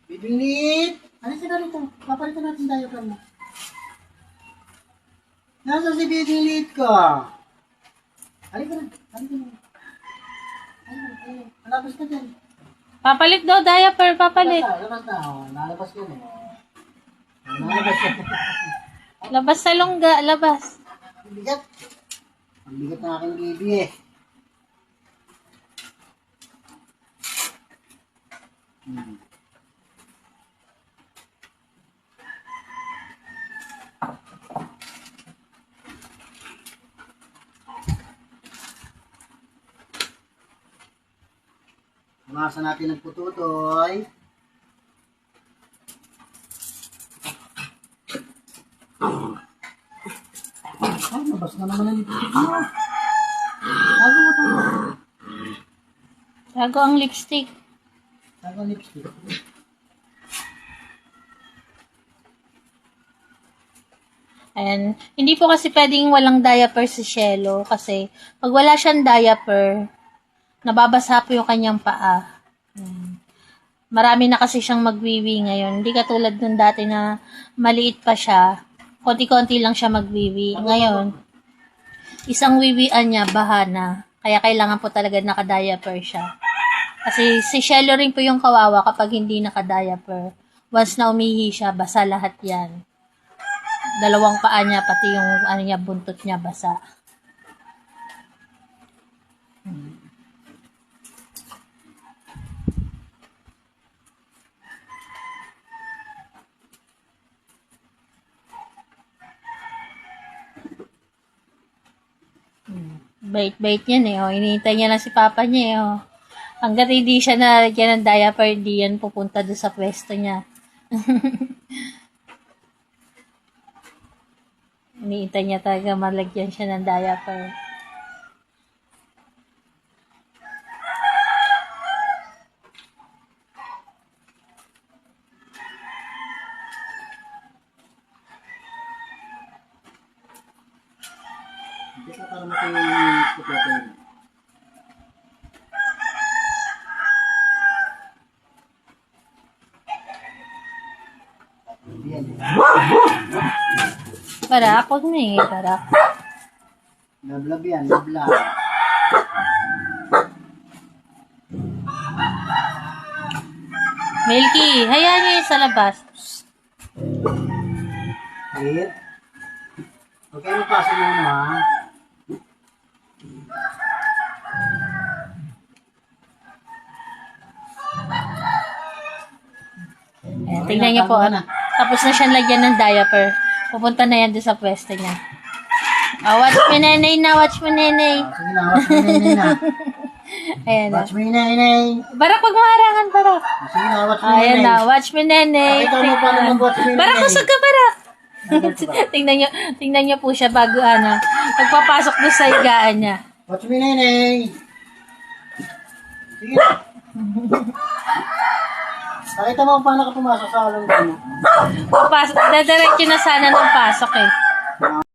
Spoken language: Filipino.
Bibilit! Halika na rito. Papalitan natin diaper mo. Nasa si Bibilit ko? Halika na. Halika na. Halika na. Malabas ka dyan. Papalit daw, diaper, papalit. Labas na. Nalabas ka na. Nalabas ka na. Labas sa lungga, labas. Ang bigat. Ang bigat ng aking baby eh. Pumasan natin ang pututoy. Ay, nabas na naman ang lipstick mo. Tago mo ito. Tago ang lipstick. Tago ang lipstick. And hindi po kasi pwedeng walang diaper si Shelo kasi pag wala siyang diaper, nababasa po yung kanyang paa. Marami na kasi siyang magwiwi ngayon. Hindi katulad nung dati na maliit pa siya. Konti-konti lang siya magwiwi. Ngayon, isang wiwian niya, baha na. Kaya kailangan po talaga naka-diaper siya. Kasi si Shelo rin po yung kawawa kapag hindi naka-diaper. Once na umihi siya, basa lahat yan. Dalawang paa niya, pati yung buntot niya basa. Bait-bait yan eh. Oh. Hinihintay niya lang si papa niya eh. Oh. Hanggat hindi siya nalagyan ng diaper, hindi yan pupunta doon sa pwesto niya. Hinihintay niya talaga malagyan siya ng diaper. Hindi ka para matulong yung pututoy mo. Yan. Para, huwag na eh. Para. Lablab yan, lablab. Milky, hayaan niya yun sa labas. Wait. Okay, magpasa muna ha. Ayan, tingnan niyo po. Tapos na siyang lagyan ng diaper. Pupunta na yan doon sa pwesto niya. Watch me, nenay na. Watch me, nenay. Sige na, watch mo yung nenay na. Ayan na. Watch mo yung nenay. Barak, wag maharangan, Barak. Sige na, watch mo yung Ayan nenay. na. Watch me, nenay. Pakita mo paano mag-watch mo yung Barak, nenay. kusog ka, Barak. tingnan niyo po siya bago pagpapasok doon sa higaan niya. Watch mo yung nenay. Sige na. Pakita mo paano ka pumasok sa along mo. Dadiretso na sana ng pasok eh.